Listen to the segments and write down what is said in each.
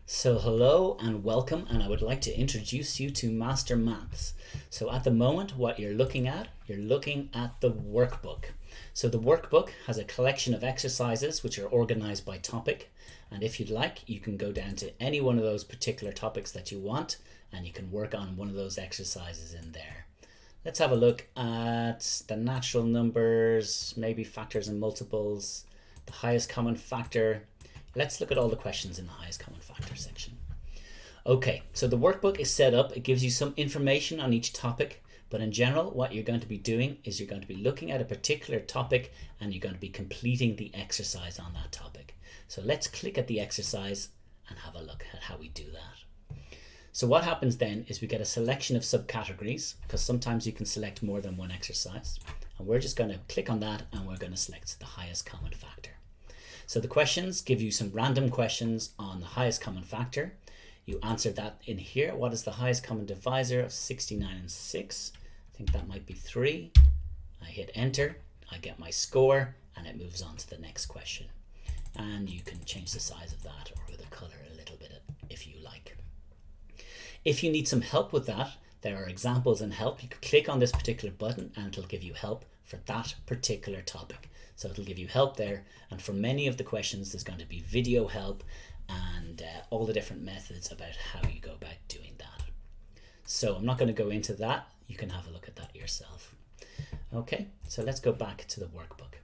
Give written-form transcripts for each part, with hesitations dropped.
So hello and welcome, and I would like to introduce you to Master Maths. So at the moment what you're looking at the workbook. So the workbook has a collection of exercises which are organized by topic, and if you'd like you can go down to any one of those particular topics that you want and you can work on one of those exercises in there. Let's have a look at the natural numbers, maybe factors and multiples, the highest common factor. Let's look at all the questions in the highest common factor section. Okay, so the workbook is set up. It gives you some information on each topic, but in general what you're going to be doing is you're going to be looking at a particular topic and you're going to be completing the exercise on that topic. So let's click at the exercise and have a look at how we do that. So what happens then is we get a selection of subcategories, because sometimes you can select more than one exercise, and we're just going to click on that and we're going to select the highest common factor. So the questions give you some random questions on the highest common factor. You answer that in here. What is the highest common divisor of 69 and 6? I think that might be 3. I hit enter, I get my score, and it moves on to the next question. And you can change the size of that or the color a little bit if you like. If you need some help with that, there are examples and help. You can click on this particular button and it'll give you help for that particular topic. So it'll give you help there, and for many of the questions there's going to be video help and all the different methods about how you go about doing that. So I'm not going to go into that. You can have a look at that yourself. Okay, so let's go back to the workbook.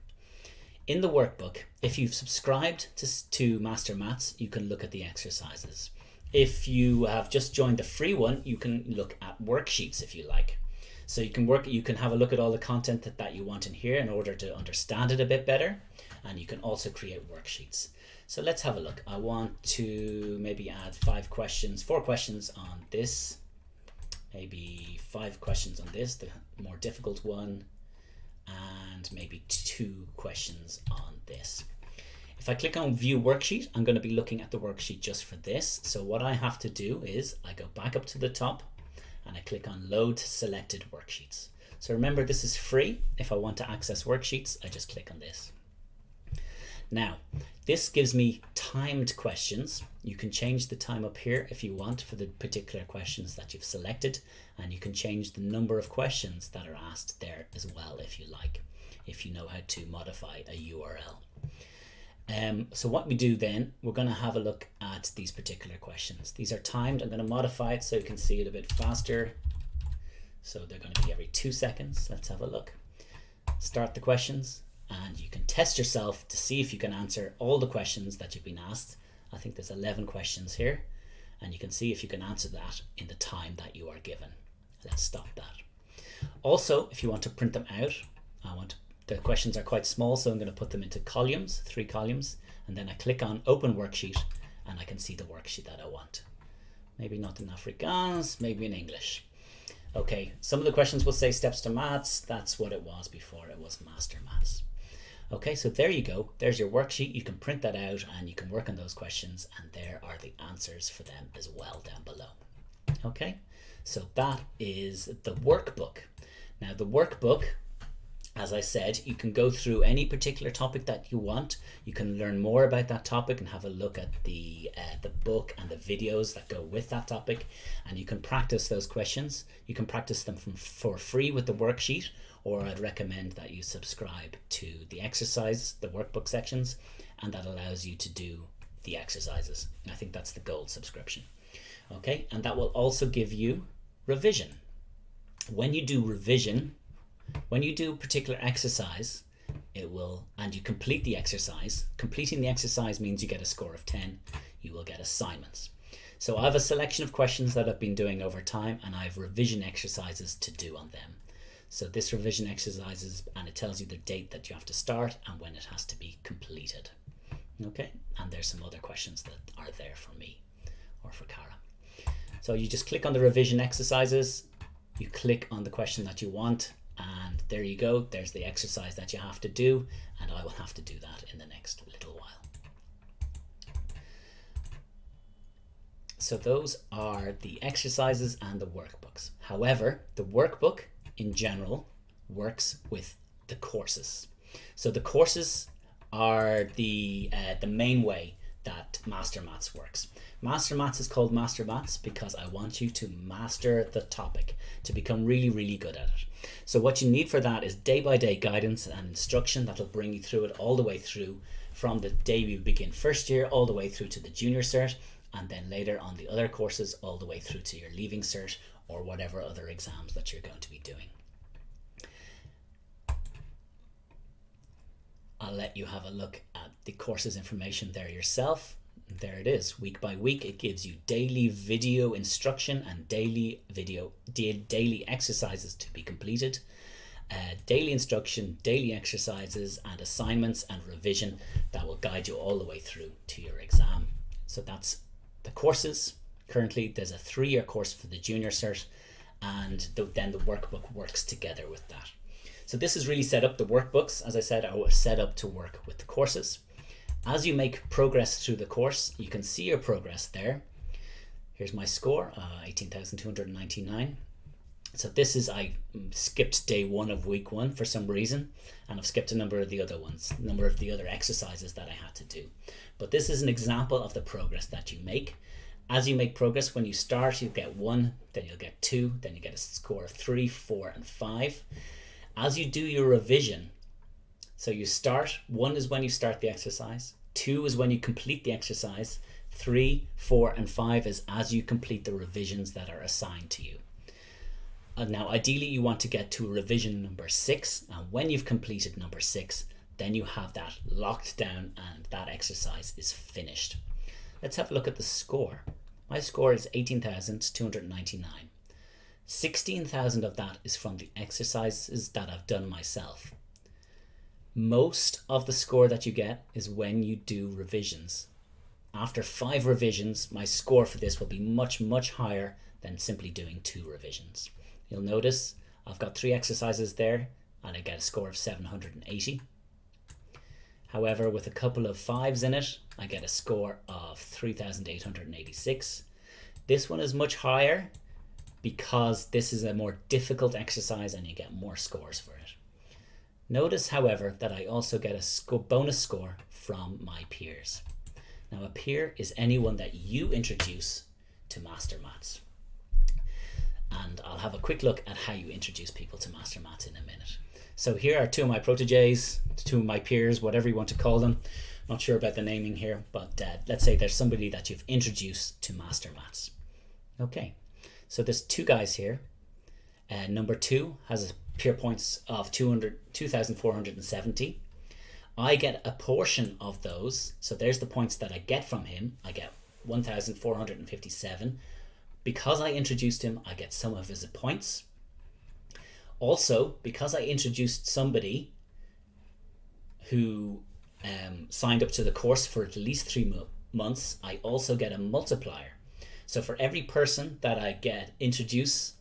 In the workbook, if you've subscribed to Master Maths, you can look at the exercises. If you have just joined the free one, you can look at worksheets if you like. So you can have a look at all the content that you want in here in order to understand it a bit better, and you can also create worksheets. So let's have a look. I want to maybe add 4 questions on this, maybe 5 questions on this, the more difficult one, and maybe 2 questions on this. If I click on view worksheet, I'm going to be looking at the worksheet just for this. So what I have to do is I go back up to the top and I click on load selected worksheets. So remember, this is free. If I want to access worksheets, I just click on this. Now, this gives me timed questions. You can change the time up here if you want for the particular questions that you've selected, and you can change the number of questions that are asked there as well if you like, if you know how to modify a URL. So what we do then, we're going to have a look at these particular questions. These are timed. I'm going to modify it so you can see it a bit faster. So they're going to be every 2 seconds. Let's have a look. Start the questions, and you can test yourself to see if you can answer all the questions that you've been asked. I think there's 11 questions here, and you can see if you can answer that in the time that you are given. Let's stop that. Also, if you want to print them out, the questions are quite small, so I'm going to put them into columns, 3 columns, and then I click on open worksheet and I can see the worksheet that I want. Maybe not in Afrikaans, maybe in English. Okay, some of the questions will say steps to maths. That's what it was before. It was Master Maths. Okay, so there you go. There's your worksheet. You can print that out and you can work on those questions, and there are the answers for them as well down below. Okay, so that is the workbook. Now the workbook, as I said, you can go through any particular topic that you want. You can learn more about that topic and have a look at the book and the videos that go with that topic, and you can practice those questions. You can practice them for free with the worksheet, or I'd recommend that you subscribe to the exercise, the workbook sections, and that allows you to do the exercises. I think that's the gold subscription. Okay, and that will also give you revision. When you do revision, when you do a particular exercise, and you complete the exercise. Completing the exercise means you get a score of 10. You will get assignments. So I have a selection of questions that I've been doing over time, and I have revision exercises to do on them. So this revision exercises, and it tells you the date that you have to start and when it has to be completed. Okay, and there's some other questions that are there for me or for Cara. So you just click on the revision exercises, you click on the question that you want, and there you go. There's the exercise that you have to do, and I will have to do that in the next little while. So those are the exercises and the workbooks. However, the workbook in general works with the courses. So the courses are the main way that Master Maths works. Master Maths is called Master Maths because I want you to master the topic, to become really, really good at it. So what you need for that is day-by-day guidance and instruction that'll bring you through it all the way through, from the day you begin first year all the way through to the junior cert, and then later on the other courses all the way through to your leaving cert or whatever other exams that you're going to be doing. I'll let you have a look at the courses information there yourself. There it is. Week by week, it gives you daily video instruction and daily exercises to be completed. Daily instruction, daily exercises and assignments and revision that will guide you all the way through to your exam. So that's the courses. Currently there's a 3-year course for the junior cert, and then the workbook works together with that. So this is really set up. The workbooks, as I said, are set up to work with the courses. As you make progress through the course, you can see your progress there. Here's my score, 18,299. So this is, I skipped day 1 of week 1 for some reason, and I've skipped a number of the other ones, a number of the other exercises that I had to do. But this is an example of the progress that you make. As you make progress, when you start, you get 1, then you'll get 2, then you get a score of 3, 4, and 5. As you do your revision, so you start, 1 is when you start the exercise, 2 is when you complete the exercise, 3, 4, and 5 is as you complete the revisions that are assigned to you. Now, ideally, you want to get to revision number 6, and when you've completed number 6, then you have that locked down and that exercise is finished. Let's have a look at the score. My score is 18,299. 16,000 of that is from the exercises that I've done myself. Most of the score that you get is when you do revisions. After 5 revisions, my score for this will be much, much higher than simply doing 2 revisions. You'll notice I've got 3 exercises there and I get a score of 780. However, with a couple of 5s in it, I get a score of 3,886. This one is much higher because this is a more difficult exercise and you get more scores for it. Notice, however, that I also get a bonus score from my peers. Now, a peer is anyone that you introduce to Master Maths. And I'll have a quick look at how you introduce people to Master Maths in a minute. So here are 2 of my proteges, 2 of my peers, whatever you want to call them. Not sure about the naming here, but let's say there's somebody that you've introduced to Master Maths. Okay, so there's 2 guys here. Number 2 has a peer points of 2,470. I get a portion of those, so there's the points that I get from him. I get 1,457. Because I introduced him, I get some of his points. Also, because I introduced somebody who signed up to the course for at least 3 months, I also get a multiplier. So for every person that I get introduced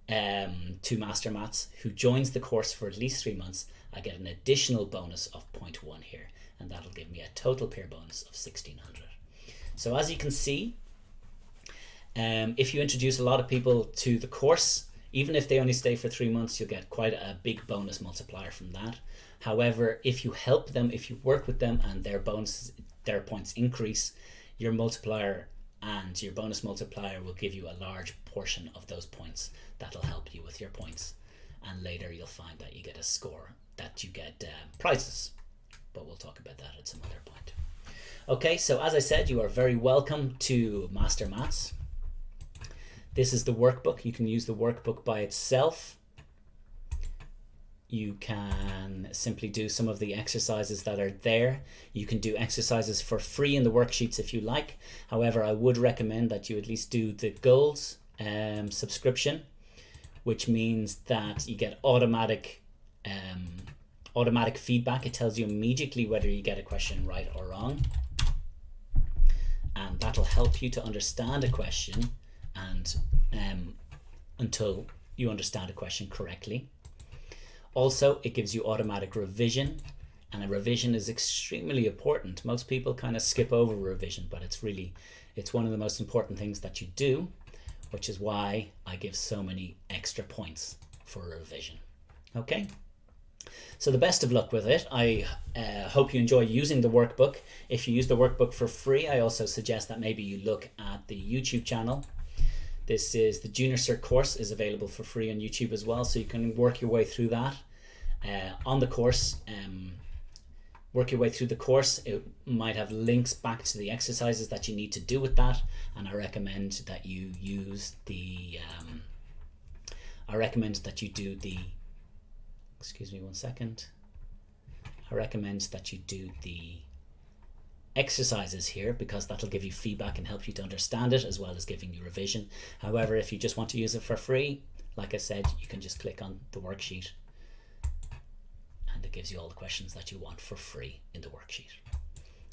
to Master Maths who joins the course for at least 3 months, I get an additional bonus of 0.1 here, and that'll give me a total peer bonus of 1,600. So as you can see, if you introduce a lot of people to the course, even if they only stay for 3 months, you'll get quite a big bonus multiplier from that. However, if you help them, if you work with them and their points increase, your multiplier and your bonus multiplier will give you a large portion of those points. That'll help you with your points. And later you'll find that you get a score, that you get prizes. But we'll talk about that at some other point. Okay, so as I said, you are very welcome to Master Maths. This is the workbook. You can use the workbook by itself. You can simply do some of the exercises that are there. You can do exercises for free in the worksheets if you like. However, I would recommend that you at least do the Gold subscription, which means that you get automatic feedback. It tells you immediately whether you get a question right or wrong. And that'll help you to understand a question and until you understand a question correctly. Also, it gives you automatic revision, and a revision is extremely important. Most people kind of skip over revision, but it's one of the most important things that you do, which is why I give so many extra points for revision. Okay, So the best of luck with it. I hope you enjoy using the workbook. If you use the workbook for free, I also suggest that maybe you look at the YouTube channel. This is the Junior Cert course is available for free on YouTube as well, so you can work your way through that. On the course, work your way through the course. It might have links back to the exercises that you need to do with that, and I recommend that you use the excuse me one second. I recommend that you do the exercises here, because that'll give you feedback and help you to understand it, as well as giving you revision. However, if you just want to use it for free, like I said, you can just click on the worksheet and it gives you all the questions that you want for free in the worksheet.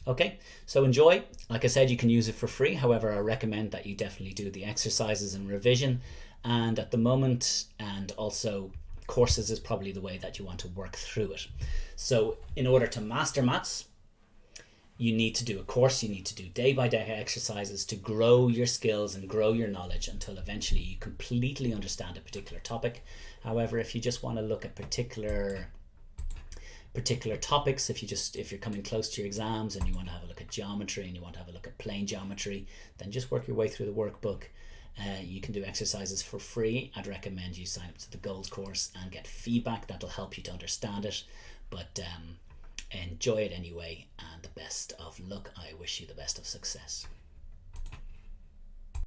Okay, so enjoy. Like I said, you can use it for free. However, I recommend that you definitely do the exercises and revision. And at the moment, and also courses is probably the way that you want to work through it. So in order to master maths, you need to do a course. You need to do day-by-day exercises to grow your skills and grow your knowledge until eventually you completely understand a particular topic. However, if you just want to look at particular topics, if you're coming close to your exams and you want to have a look at geometry and you want to have a look at plane geometry, then just work your way through the workbook. You can do exercises for free. I'd recommend you sign up to the Gold course and get feedback. That'll help you to understand it. But enjoy it anyway, and the best of luck. I wish you the best of success.